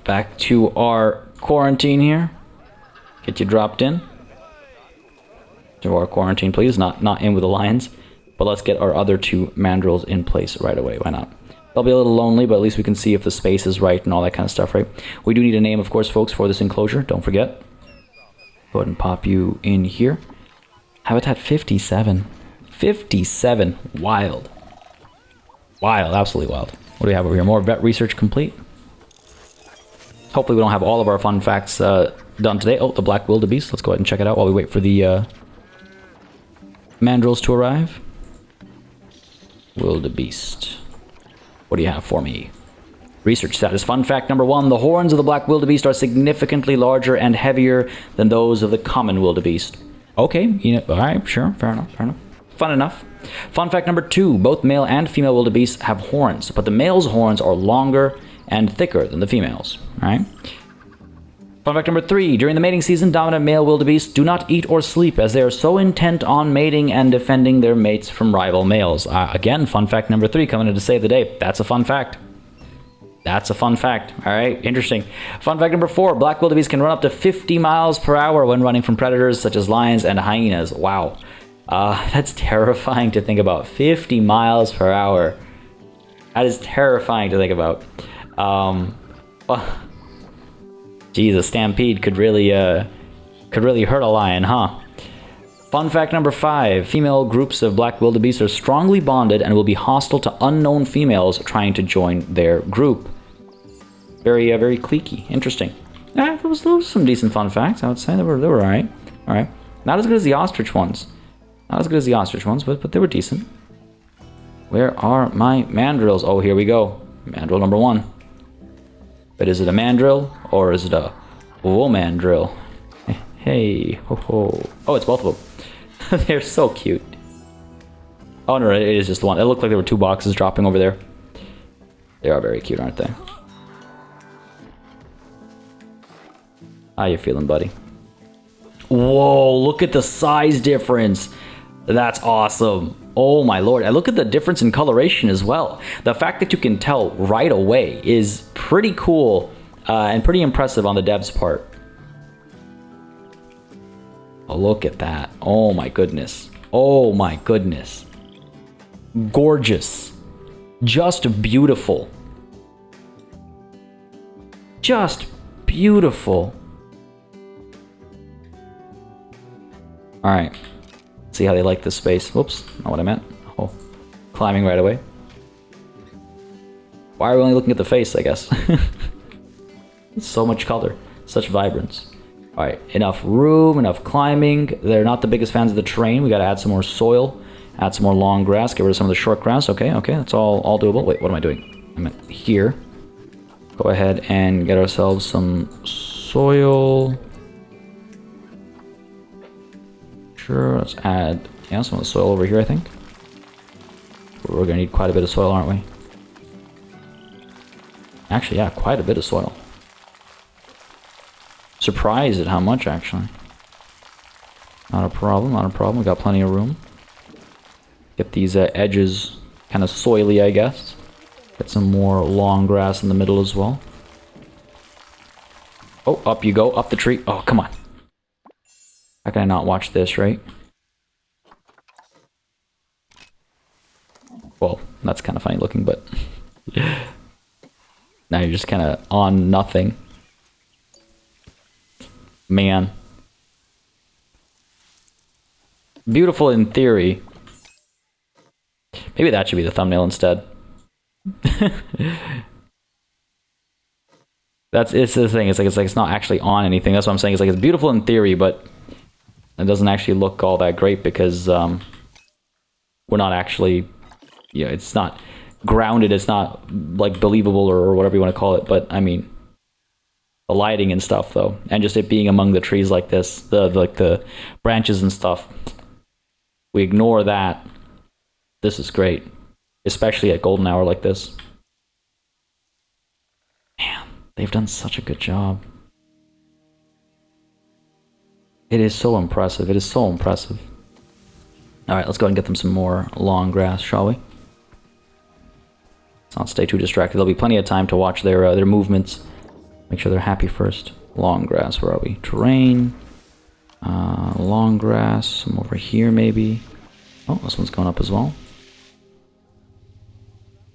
Back to our quarantine here. Get you dropped in. To our quarantine, please. Not in with the lions. But let's get our other 2 mandrills in place right away. Why not? They'll be a little lonely, but at least we can see if the space is right and all that kind of stuff, right? We do need a name, of course, folks, for this enclosure. Don't forget. Go ahead and pop you in here. Habitat 57. 57. Wild. Wild. Absolutely wild. What do we have over here? More vet research complete. Hopefully we don't have all of our fun facts done today. Oh, the black wildebeest. Let's go ahead and check it out while we wait for the... mandrills to arrive. Wildebeest. What do you have for me? Research status. Fun fact number 1. The horns of the black wildebeest are significantly larger and heavier than those of the common wildebeest. Okay, alright, sure, fair enough, fair enough. Fun enough. Fun fact number 2. Both male and female wildebeests have horns, but the male's horns are longer and thicker than the females. Alright. Fun fact number 3. During the mating season, dominant male wildebeests do not eat or sleep as they are so intent on mating and defending their mates from rival males. Again, fun fact number 3 coming in to save the day. That's a fun fact. That's a fun fact. Alright, interesting. Fun fact number 4. Black wildebeest can run up to 50 miles per hour when running from predators such as lions and hyenas. Wow. That's terrifying to think about. 50 miles per hour. That is terrifying to think about. Geez, a stampede could really hurt a lion, huh? Fun fact number 5. Female groups of black wildebeest are strongly bonded and will be hostile to unknown females trying to join their group. Very cliquey. Interesting. Yeah, those were some decent fun facts, I would say. They were alright. Alright. Not as good as the ostrich ones. Not as good as the ostrich ones, but they were decent. Where are my mandrills? Oh, here we go. Mandrill number 1. But is it a mandrill or is it a womandrill? Hey, ho ho. Oh, it's both of them. They're so cute. Oh no, it is just the one. It looked like there were 2 boxes dropping over there. They are very cute, aren't they? How you feeling, buddy? Whoa, look at the size difference. That's awesome. Oh my lord. And look at the difference in coloration as well. The fact that you can tell right away is pretty cool and pretty impressive on the devs' part. Oh, look at that. Oh my goodness. Oh my goodness. Gorgeous. Just beautiful. Just beautiful. Alright. See how they like this space. Whoops, not what I meant. Oh, climbing right away. Why are we only looking at the face, I guess? So much color, such vibrance. Alright, enough room, enough climbing. They're not the biggest fans of the terrain. We gotta add some more soil, add some more long grass, get rid of some of the short grass. Okay, that's all doable. Wait, what am I doing? I'm at here. Go ahead and get ourselves some soil. Sure, let's add some of the soil over here, I think. We're gonna need quite a bit of soil, aren't we? Actually, yeah, quite a bit of soil. Surprised at how much, actually. Not a problem, not a problem. We got plenty of room. Get these edges kind of soily, I guess. Get some more long grass in the middle as well. Oh, up you go, up the tree. Oh, come on. How can I not watch this, right? Well, that's kind of funny looking, but... now you're just kind of on nothing. Man. Beautiful in theory. Maybe that should be the thumbnail instead. It's the thing. It's like it's not actually on anything. That's what I'm saying. It's like it's beautiful in theory, but it doesn't actually look all that great because we're not actually, yeah, it's not grounded. It's not like believable or whatever you want to call it. But I mean, the lighting and stuff though, and just it being among the trees like this, the branches and stuff. We ignore that. This is great, especially at golden hour like this. Man, they've done such a good job. It is so impressive. It is so impressive. All right, let's go ahead and get them some more long grass, shall we? Let's not stay too distracted. There'll be plenty of time to watch their movements. Make sure they're happy first. Long grass, where are we? Terrain. Long grass, some over here maybe. Oh, this one's going up as well.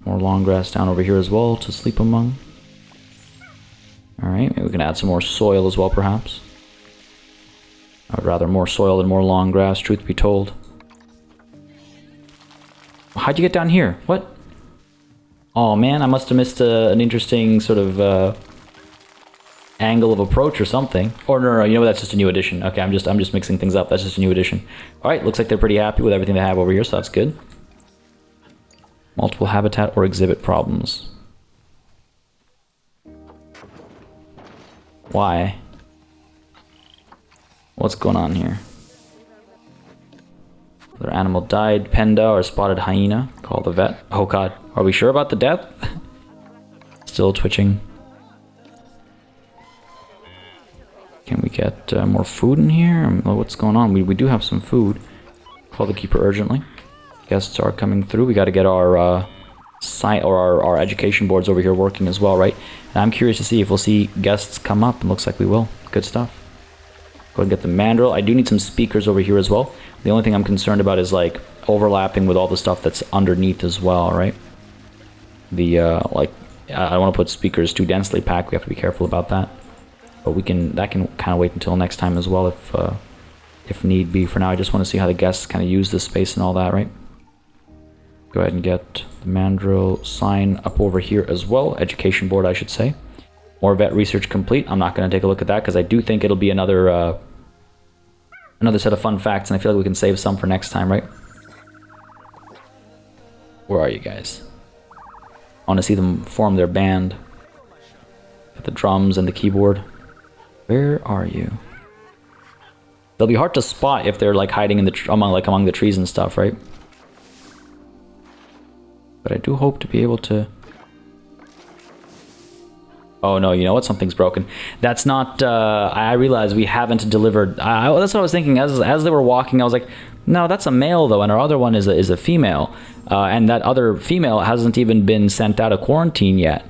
More long grass down over here as well to sleep among. Alright, maybe we can add some more soil as well, perhaps. I would rather more soil than more long grass, truth be told. How'd you get down here? What? Oh man, I must have missed an interesting sort of angle of approach or something. Or no, you know what, that's just a new addition. Okay, I'm just mixing things up. That's just a new addition. Alright, looks like they're pretty happy with everything they have over here, so that's good. Multiple habitat or exhibit problems. Why? What's going on here? Their animal died. Panda or spotted hyena. Call the vet. Oh god. Are we sure about the death? Still twitching. Can we get more food in here? What's going on? We do have some food. Call the keeper urgently. Guests are coming through. We got to get our site or our education boards over here working as well, right? And I'm curious to see if we'll see guests come up. It looks like we will. Good stuff. Go ahead and get the mandrill. I do need some speakers over here as well. The only thing I'm concerned about is like overlapping with all the stuff that's underneath as well, right? The like I don't want to put speakers too densely packed. We have to be careful about that. But that can kind of wait until next time as well if need be. For now, I just want to see how the guests kind of use this space and all that, right? Go ahead and get the mandrill sign up over here as well. Education board, I should say. More vet research complete. I'm not going to take a look at that because I do think it'll be another set of fun facts, and I feel like we can save some for next time, right? Where are you guys? I want to see them form their band. Get the drums and the keyboard. Where are you? They'll be hard to spot if they're like hiding in the among the trees and stuff, right? But I do hope to be able to... Oh no, you know what? Something's broken. That's not... I realized we haven't delivered... that's what I was thinking. As they were walking, I was like, no, that's a male though, and our other one is a female. And that other female hasn't even been sent out of quarantine yet.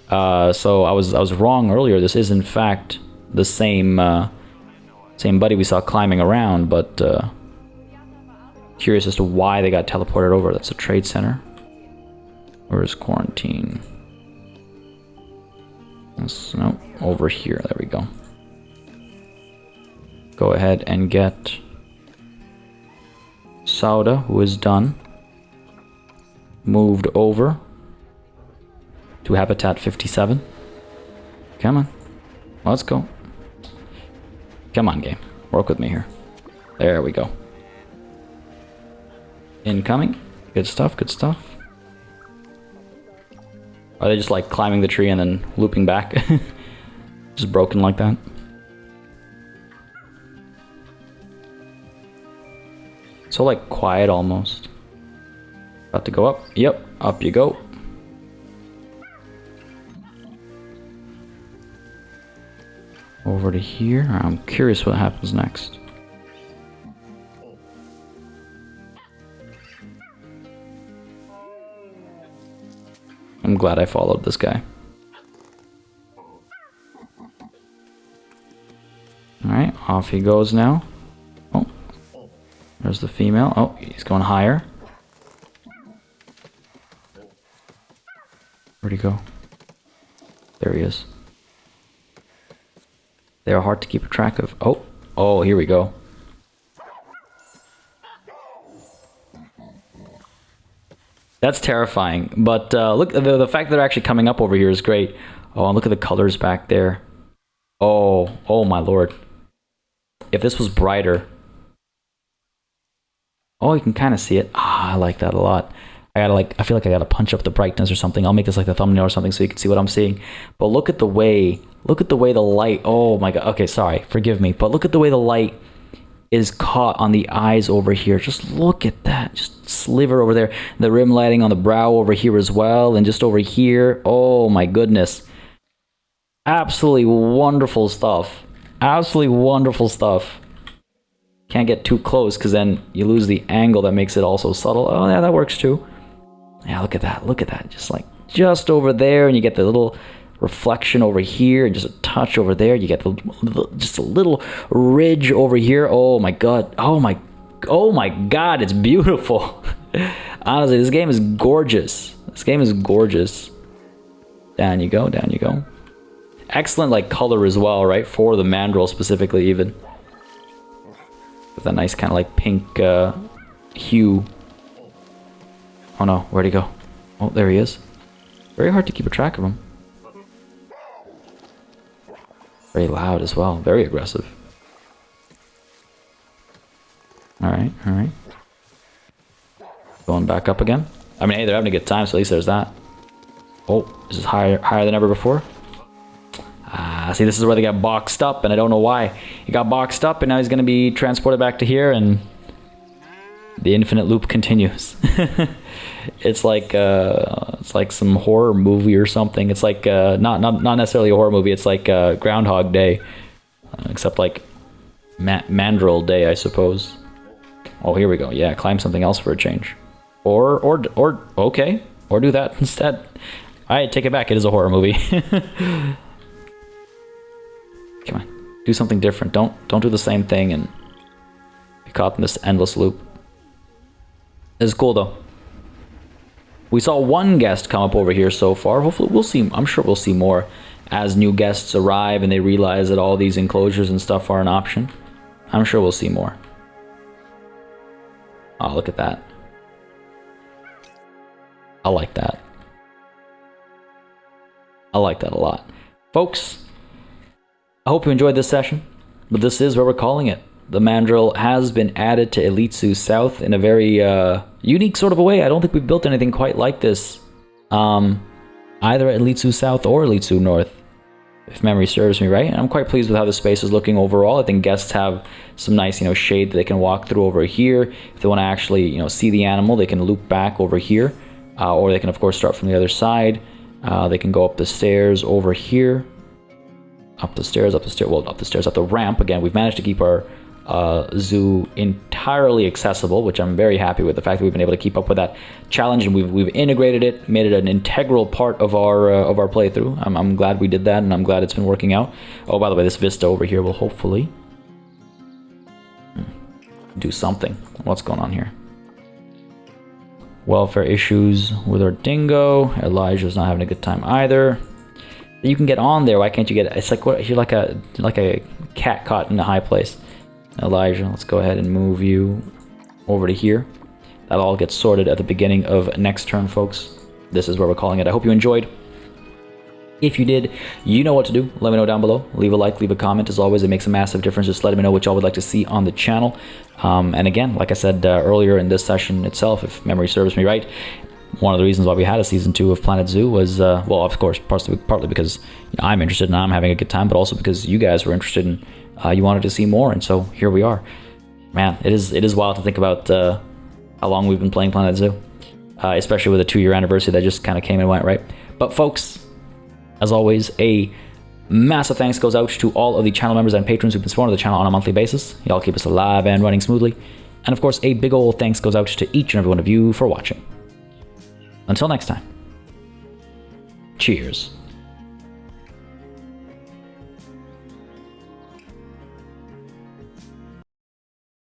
So I was wrong earlier. This is in fact the same buddy we saw climbing around, but curious as to why they got teleported over. That's a trade center. Where is quarantine? No, over here. There we go. Go ahead and get Sauda, who is done, moved over to habitat 57. Come on. Let's go. Come on, game. Work with me here. There we go. Incoming. Good stuff, good stuff. Are they just like climbing the tree and then looping back? Just broken like that? So like quiet almost. About to go up. Yep, up you go. Over to here. I'm curious what happens next. I'm glad I followed this guy. Alright, off he goes now. Oh, there's the female. Oh, he's going higher. Where'd he go? There he is. They are hard to keep track of. Oh, here we go. That's terrifying. But look, the fact that they're actually coming up over here is great. Oh, and look at the colors back there. Oh my lord. If this was brighter. Oh, you can kind of see it. Ah, I like that a lot. I feel like I gotta punch up the brightness or something. I'll make this like the thumbnail or something so you can see what I'm seeing. But look at the way the light, oh my god, okay, sorry, forgive me. But look at the way the light is caught on the eyes over here. Just look at that, just sliver over there. The rim lighting on the brow over here as well, and just over here. Oh my goodness. Absolutely wonderful stuff. Absolutely wonderful stuff. Can't get too close because then you lose the angle that makes it also subtle. Oh yeah, that works too. Yeah, look at that. Just over there, and you get the little reflection over here, and just a touch over there. You get just a little ridge over here. Oh my god. Oh my god, it's beautiful. Honestly, this game is gorgeous. Down you go. Excellent like color as well, right? For the mandrill specifically even. With a nice kind of like pink hue. Oh no, where'd he go? Oh, there he is. Very hard to keep a track of him. Very loud as well. Very aggressive. Alright. Going back up again. I mean, hey, they're having a good time, so at least there's that. Oh, this is higher than ever before. See, this is where they got boxed up, and I don't know why. He got boxed up, and now he's going to be transported back to here, and the infinite loop continues. It's like some horror movie or something. It's like not necessarily a horror movie. It's like Groundhog Day, except like Mandrill Day, I suppose. Oh, here we go. Yeah, climb something else for a change, or okay, or do that instead. I take it back. It is a horror movie. Come on, do something different. Don't do the same thing and be caught in this endless loop. This is cool though. We saw one guest come up over here so far. Hopefully we'll see. I'm sure we'll see more as new guests arrive and they realize that all these enclosures and stuff are an option. I'm sure we'll see more. Oh, look at that. I like that. I like that a lot. Folks, I hope you enjoyed this session, but this is where we're calling it. The mandrill has been added to Elite Zoo South in a very unique sort of a way. I don't think we've built anything quite like this, either at Elite Zoo South or Elite Zoo North, if memory serves me right. And I'm quite pleased with how the space is looking overall. I think guests have some nice, shade that they can walk through over here. If they want to actually, see the animal, they can loop back over here, or they can, of course, start from the other side. They can go up the stairs over here. Up the ramp. Again, we've managed to keep our zoo entirely accessible, which I'm very happy with. The fact that we've been able to keep up with that challenge, and we've integrated it, made it an integral part of our playthrough. I'm glad we did that, and I'm glad it's been working out. Oh, by the way, this vista over here will hopefully do something. What's going on here? Welfare issues with our dingo. Elijah's not having a good time either. You can get on there. Why can't you get? It's like what? You're like a cat caught in a high place. Elijah, let's go ahead and move you over to here. That all gets sorted at the beginning of next turn, folks. This is where we're calling it. I hope you enjoyed. If you did, you know what to do. Let me know down below. Leave a like, leave a comment. As always, it makes a massive difference. Just letting me know what y'all would like to see on the channel. And again, like I said earlier in this session itself, if memory serves me right, one of the reasons why we had a season 2 of Planet Zoo was, well, of course, partly because I'm interested and I'm having a good time, but also because you guys were interested and you wanted to see more, and so here we are. Man, it is wild to think about how long we've been playing Planet Zoo, especially with a 2-year anniversary that just kind of came and went, right? But folks, as always, a massive thanks goes out to all of the channel members and patrons who've been supporting the channel on a monthly basis. Y'all keep us alive and running smoothly. And of course, a big old thanks goes out to each and every one of you for watching. Until next time. Cheers.